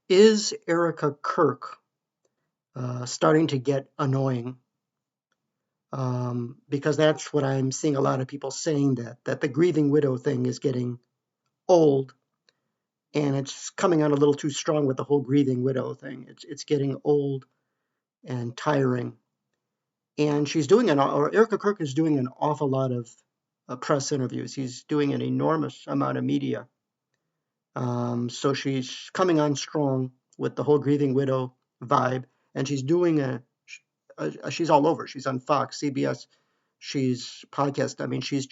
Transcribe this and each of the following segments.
Is Erika Kirk starting to get annoying? Because that's what I'm seeing a lot of people saying, that the grieving widow thing is getting old, and it's coming on a little too strong with the whole grieving widow thing. It's getting old and tiring, and Erika Kirk is doing an awful lot of press interviews. He's doing an enormous amount of media. So she's coming on strong with the whole grieving widow vibe, and she's all over. She's on Fox, CBS, she's podcast. I mean, she's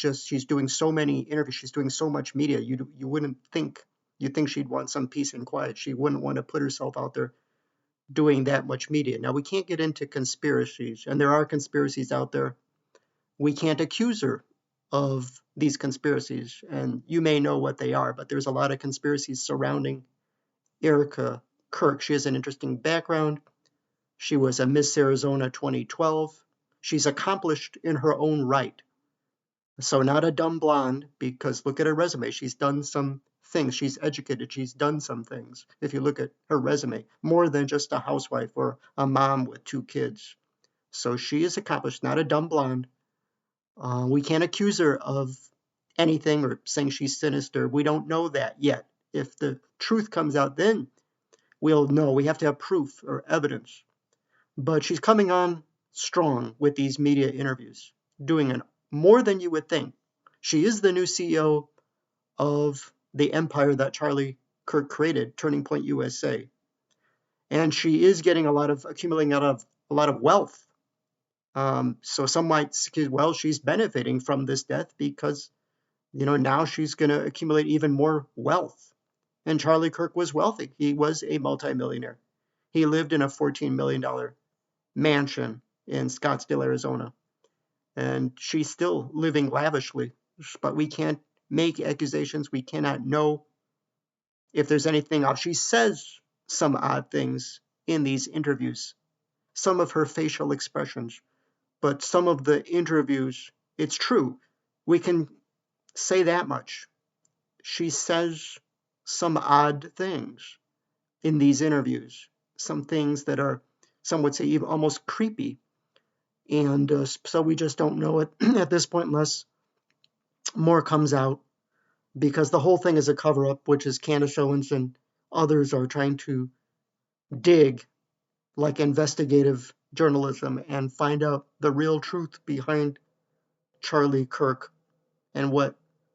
doing so many interviews. She's doing so much media. You wouldn't think you think she'd want some peace and quiet. She wouldn't want to put herself out there doing that much media. Now we can't get into conspiracies, and there are conspiracies out there. We can't accuse her of these conspiracies, and you may know what they are, but there's a lot of conspiracies surrounding Erika Kirk. She has an interesting background. She was a Miss Arizona 2012. She's accomplished in her own right. So not a dumb blonde, because look at her resume. She's done some things. She's educated. She's done some things. If you look at her resume, more than just a housewife or a mom with 2 kids. So she is accomplished, not a dumb blonde. We can't accuse her of anything or saying she's sinister. We don't know that yet. If the truth comes out, then we'll know. We have to have proof or evidence. But she's coming on strong with these media interviews, doing more than you would think. She is the new CEO of the empire that Charlie Kirk created, Turning Point USA. And she is accumulating a lot of wealth. So some might say, well, she's benefiting from this death because, now she's going to accumulate even more wealth. And Charlie Kirk was wealthy. He was a multimillionaire. He lived in a $14 million mansion in Scottsdale, Arizona. And she's still living lavishly, but we can't make accusations. We cannot know if there's anything off. She says some odd things in these interviews, some of her facial expressions, but some of the interviews, it's true. We can say that much. She says some odd things in these interviews, some things that are, some would say, even almost creepy. And so we just don't know it at this point unless more comes out, because the whole thing is a cover-up, which is Candace Owens and others are trying to dig like investigative journalism and find out the real truth behind Charlie Kirk and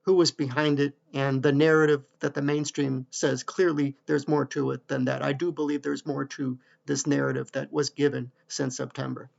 who was behind it, and the narrative that the mainstream says clearly there's more to it than that. I do believe there's more to this narrative that was given since September.